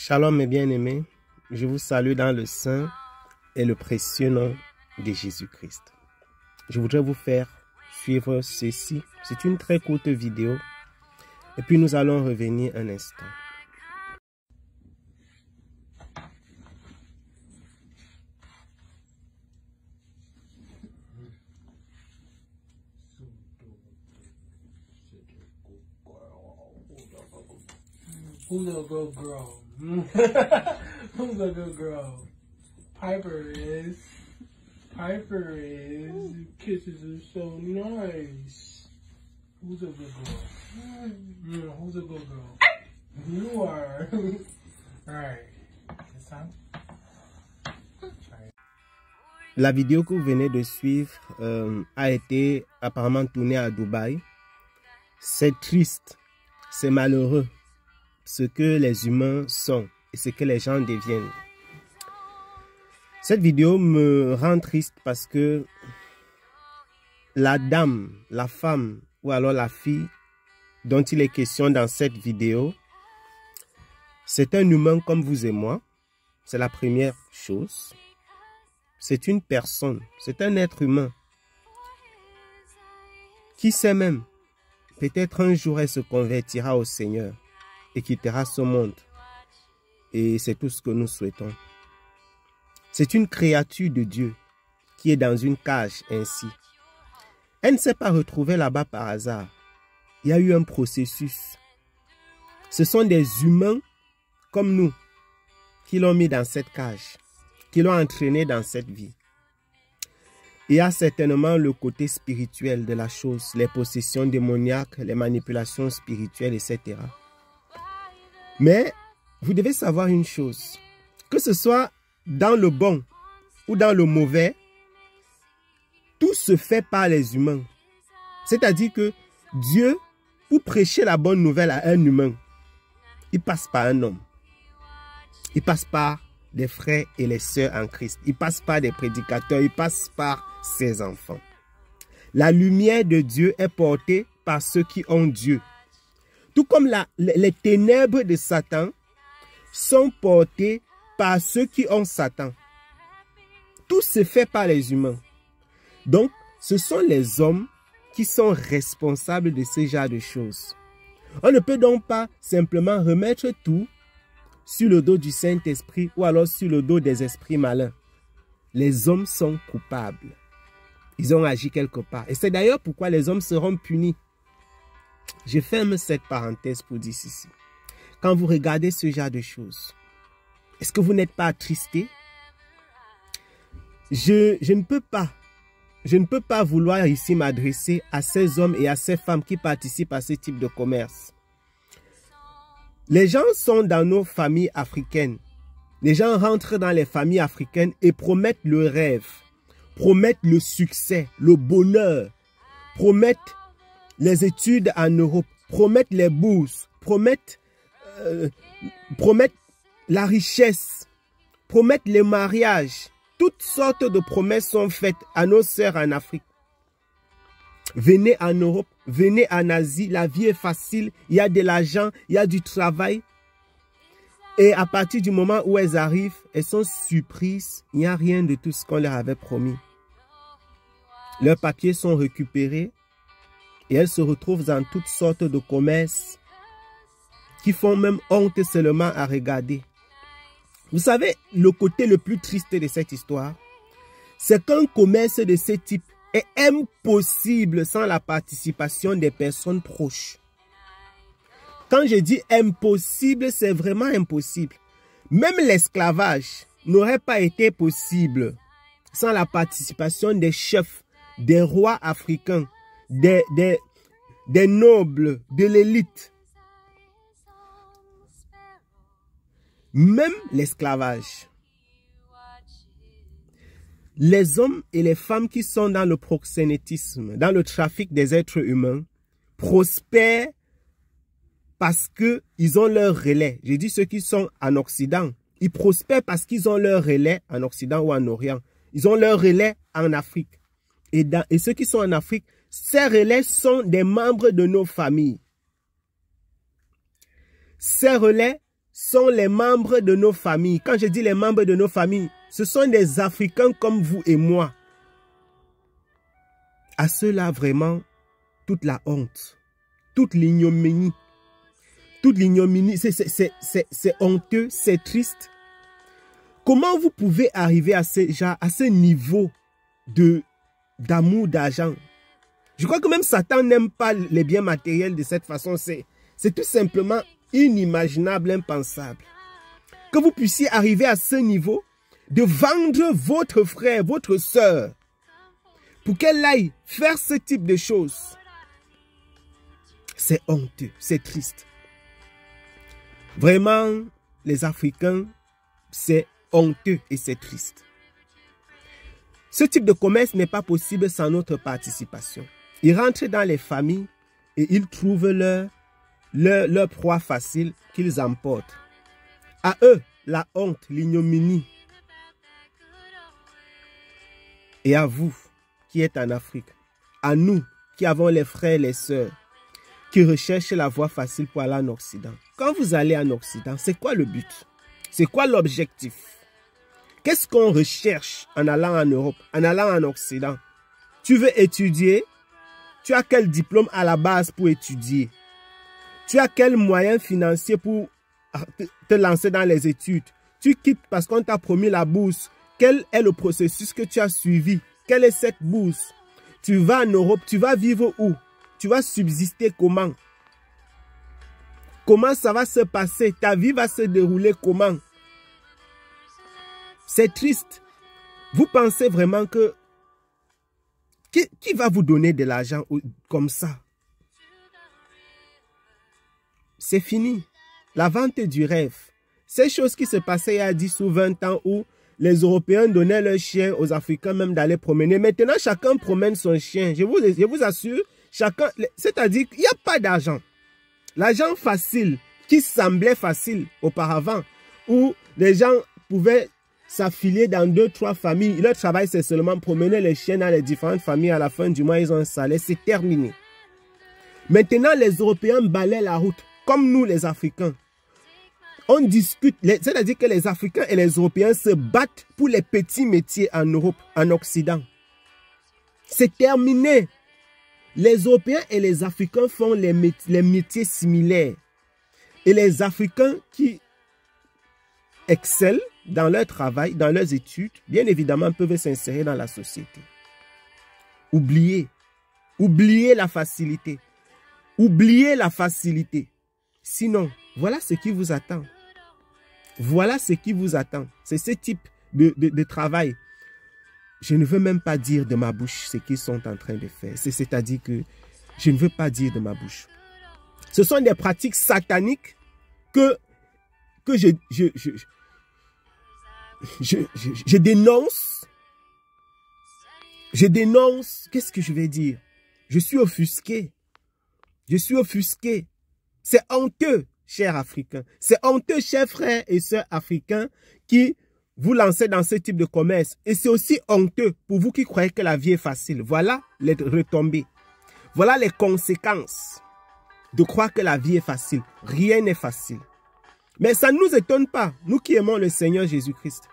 Shalom mes bien-aimés, je vous salue dans le saint et le précieux nom de Jésus-Christ. Je voudrais vous faire suivre ceci. C'est une très courte vidéo et puis nous allons revenir un instant. Who's a good girl? Who's a good girl? Piper is. Piper is. Kisses are so nice. Who's a good girl? Who's a good girl? You are. Alright. It's time. La vidéo que vous venez de suivre a été apparemment tournée à Dubaï. C'est triste, c'est malheureux ce que les humains sont et ce que les gens deviennent. Cette vidéo me rend triste parce que la dame, la femme ou alors la fille dont il est question dans cette vidéo, c'est un humain comme vous et moi. C'est la première chose. C'est une personne, c'est un être humain qui sait même, peut-être un jour elle se convertira au Seigneur et quittera ce monde. Et c'est tout ce que nous souhaitons. C'est une créature de Dieu qui est dans une cage ainsi. Elle ne s'est pas retrouvée là-bas par hasard. Il y a eu un processus. Ce sont des humains comme nous qui l'ont mis dans cette cage, qui l'ont entraîné dans cette vie. Il y a certainement le côté spirituel de la chose, les possessions démoniaques, les manipulations spirituelles, etc. Mais vous devez savoir une chose, que ce soit dans le bon ou dans le mauvais, tout se fait par les humains. C'est-à-dire que Dieu, pour prêcher la bonne nouvelle à un humain, il passe par un homme. Il passe par des frères et les sœurs en Christ. Il passe par des prédicateurs, il passe par ses enfants. La lumière de Dieu est portée par ceux qui ont Dieu. Tout comme les ténèbres de Satan sont portées par ceux qui ont Satan. Tout se fait par les humains. Donc, ce sont les hommes qui sont responsables de ce genre de choses. On ne peut donc pas simplement remettre tout sur le dos du Saint-Esprit ou alors sur le dos des esprits malins. Les hommes sont coupables. Ils ont agi quelque part. Et c'est d'ailleurs pourquoi les hommes seront punis. Je ferme cette parenthèse pour dire ceci. Quand vous regardez ce genre de choses, est-ce que vous n'êtes pas attristé? Je ne peux pas vouloir ici m'adresser à ces hommes et à ces femmes qui participent à ce type de commerce. Les gens sont dans nos familles africaines. Les gens rentrent dans les familles africaines et promettent le rêve, promettent le succès, le bonheur, promettent les études en Europe, promettent les bourses, promettent la richesse, promettent les mariages. Toutes sortes de promesses sont faites à nos sœurs en Afrique. Venez en Europe, venez en Asie, la vie est facile, il y a de l'argent, il y a du travail. Et à partir du moment où elles arrivent, elles sont surprises, il n'y a rien de tout ce qu'on leur avait promis. Leurs papiers sont récupérés et elles se retrouvent dans toutes sortes de commerces qui font même honte seulement à regarder. Vous savez, le côté le plus triste de cette histoire, c'est qu'un commerce de ce type est impossible sans la participation des personnes proches. Quand je dis impossible, c'est vraiment impossible. Même l'esclavage n'aurait pas été possible sans la participation des chefs, des rois africains, des nobles, de l'élite. Même l'esclavage. Les hommes et les femmes qui sont dans le proxénétisme, dans le trafic des êtres humains, prospèrent parce qu'ils ont leur relais. J'ai dit ceux qui sont en Occident. Ils prospèrent parce qu'ils ont leur relais en Occident ou en Orient. Ils ont leur relais en Afrique. Et ceux qui sont en Afrique, ces relais sont des membres de nos familles. Ces relais sont les membres de nos familles. Quand je dis les membres de nos familles, ce sont des Africains comme vous et moi. À ceux-là, vraiment, toute la honte, toute l'ignominie, c'est honteux, c'est triste. Comment vous pouvez arriver à ce niveau d'amour, d'argent? Je crois que même Satan n'aime pas les biens matériels de cette façon. C'est tout simplement inimaginable, impensable. Que vous puissiez arriver à ce niveau de vendre votre frère, votre sœur, pour qu'elle aille faire ce type de choses. C'est honteux, c'est triste. Vraiment, les Africains, c'est honteux et c'est triste. Ce type de commerce n'est pas possible sans notre participation. Ils rentrent dans les familles et ils trouvent leur proie facile qu'ils emportent. À eux, la honte, l'ignominie. Et à vous qui êtes en Afrique, à nous qui avons les frères et les sœurs, qui recherchent la voie facile pour aller en Occident. Quand vous allez en Occident, c'est quoi le but? C'est quoi l'objectif? Qu'est-ce qu'on recherche en allant en Europe, en allant en Occident? Tu veux étudier? Tu as quel diplôme à la base pour étudier? Tu as quel moyen financier pour te lancer dans les études? Tu quittes parce qu'on t'a promis la bourse. Quel est le processus que tu as suivi? Quelle est cette bourse? Tu vas en Europe, tu vas vivre où? Tu vas subsister comment? Comment ça va se passer? Ta vie va se dérouler comment? C'est triste. Vous pensez vraiment que... Qui va vous donner de l'argent comme ça? C'est fini. La vente du rêve. Ces choses qui se passaient il y a 10 ou 20 ans où les Européens donnaient leurs chiens aux Africains même d'aller promener. Maintenant, chacun promène son chien. Je vous assure, chacun... C'est-à-dire qu'il n'y a pas d'argent. L'argent facile, qui semblait facile auparavant, où les gens pouvaient s'affilier dans 2-3 familles. Leur travail, c'est seulement promener les chiens dans les différentes familles. À la fin du mois, ils ont un salaire. C'est terminé. Maintenant, les Européens balaient la route, comme nous, les Africains. On discute, c'est-à-dire que les Africains et les Européens se battent pour les petits métiers en Europe, en Occident. C'est terminé. Les Européens et les Africains font les métiers similaires. Et les Africains qui excellent dans leur travail, dans leurs études, bien évidemment, peuvent s'insérer dans la société. Oubliez la facilité. Oubliez la facilité. Sinon, voilà ce qui vous attend. Voilà ce qui vous attend. C'est ce type de travail. Je ne veux même pas dire de ma bouche ce qu'ils sont en train de faire. C'est-à-dire que je ne veux pas dire de ma bouche. Ce sont des pratiques sataniques que je dénonce. Je dénonce. Qu'est-ce que je vais dire? Je suis offusqué. Je suis offusqué. C'est honteux, chers Africains. C'est honteux, chers frères et sœurs africains qui vous lancez dans ce type de commerce. Et c'est aussi honteux pour vous qui croyez que la vie est facile. Voilà les retombées. Voilà les conséquences de croire que la vie est facile. Rien n'est facile. Mais ça ne nous étonne pas, nous qui aimons le Seigneur Jésus-Christ.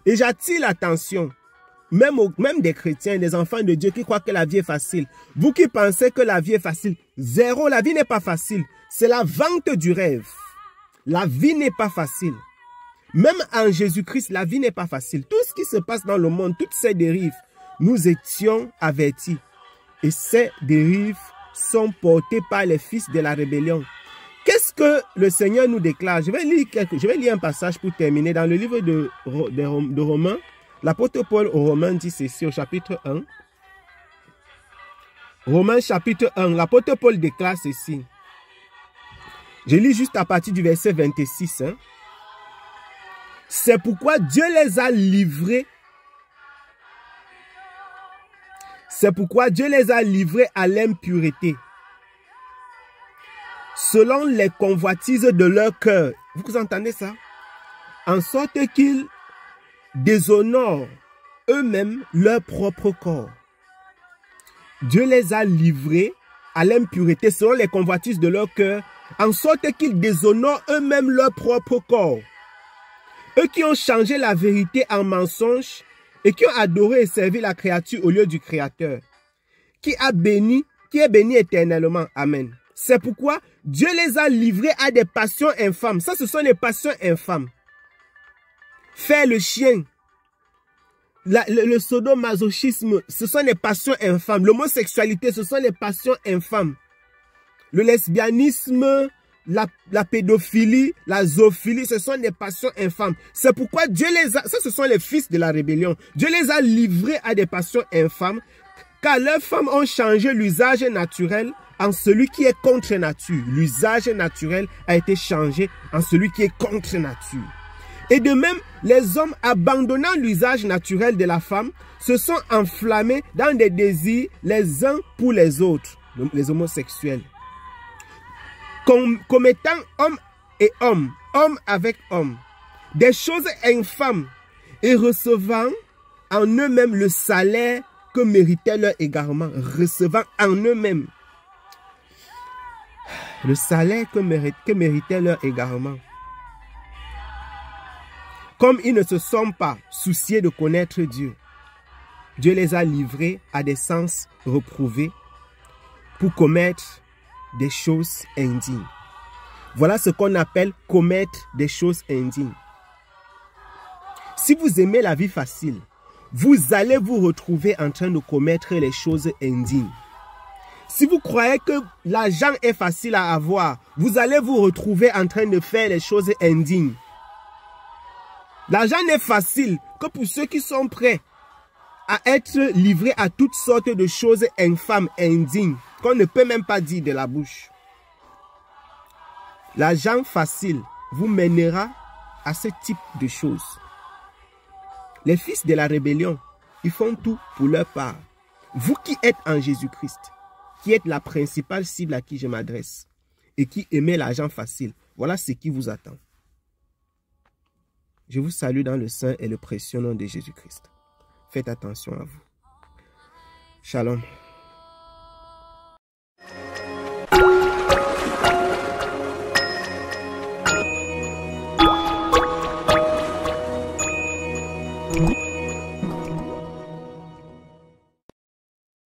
Et j'attire l'attention, même des chrétiens, des enfants de Dieu qui croient que la vie est facile. Vous qui pensez que la vie est facile, zéro, la vie n'est pas facile. C'est la vente du rêve. La vie n'est pas facile. Même en Jésus-Christ, la vie n'est pas facile. Tout ce qui se passe dans le monde, toutes ces dérives, nous étions avertis. Et ces dérives sont portées par les fils de la rébellion. Qu'est-ce que le Seigneur nous déclare? Je vais lire un passage pour terminer. Dans le livre de Romains, l'apôtre Paul aux Romains dit ceci au chapitre 1. Romains chapitre 1, l'apôtre Paul déclare ceci. Je lis juste à partir du verset 26. C'est pourquoi Dieu les a livrés. C'est pourquoi Dieu les a livrés à l'impureté, selon les convoitises de leur cœur. Vous entendez ça? En sorte qu'ils déshonorent eux-mêmes leur propre corps. Dieu les a livrés à l'impureté selon les convoitises de leur cœur, en sorte qu'ils déshonorent eux-mêmes leur propre corps. Eux qui ont changé la vérité en mensonge et qui ont adoré et servi la créature au lieu du Créateur, qui est béni éternellement. Amen. C'est pourquoi Dieu les a livrés à des passions infâmes. Ça, ce sont les passions infâmes. Faire le chien, le sadomasochisme, ce sont les passions infâmes. L'homosexualité, ce sont les passions infâmes. Le lesbianisme, la pédophilie, la zoophilie, ce sont des passions infâmes. C'est pourquoi Dieu les a... Ça, ce sont les fils de la rébellion. Dieu les a livrés à des passions infâmes, car leurs femmes ont changé l'usage naturel en celui qui est contre nature. L'usage naturel a été changé en celui qui est contre nature. Et de même, les hommes, abandonnant l'usage naturel de la femme, se sont enflammés dans des désirs les uns pour les autres, les homosexuels. Commettant homme et homme, homme avec homme, des choses infâmes et recevant en eux-mêmes le salaire que méritait leur égarement, recevant en eux-mêmes le salaire que méritait leur égarement. Comme ils ne se sont pas souciés de connaître Dieu, Dieu les a livrés à des sens reprouvés pour commettre des choses indignes. Voilà ce qu'on appelle commettre des choses indignes. Si vous aimez la vie facile, vous allez vous retrouver en train de commettre les choses indignes. Si vous croyez que l'argent est facile à avoir, vous allez vous retrouver en train de faire les choses indignes. L'argent n'est facile que pour ceux qui sont prêts à être livrés à toutes sortes de choses infâmes, indignes, qu'on ne peut même pas dire de la bouche. L'argent facile vous mènera à ce type de choses. Les fils de la rébellion, ils font tout pour leur part. Vous qui êtes en Jésus-Christ, qui êtes la principale cible à qui je m'adresse et qui aimez l'argent facile, voilà ce qui vous attend. Je vous salue dans le saint et le précieux nom de Jésus-Christ. Faites attention à vous. Shalom.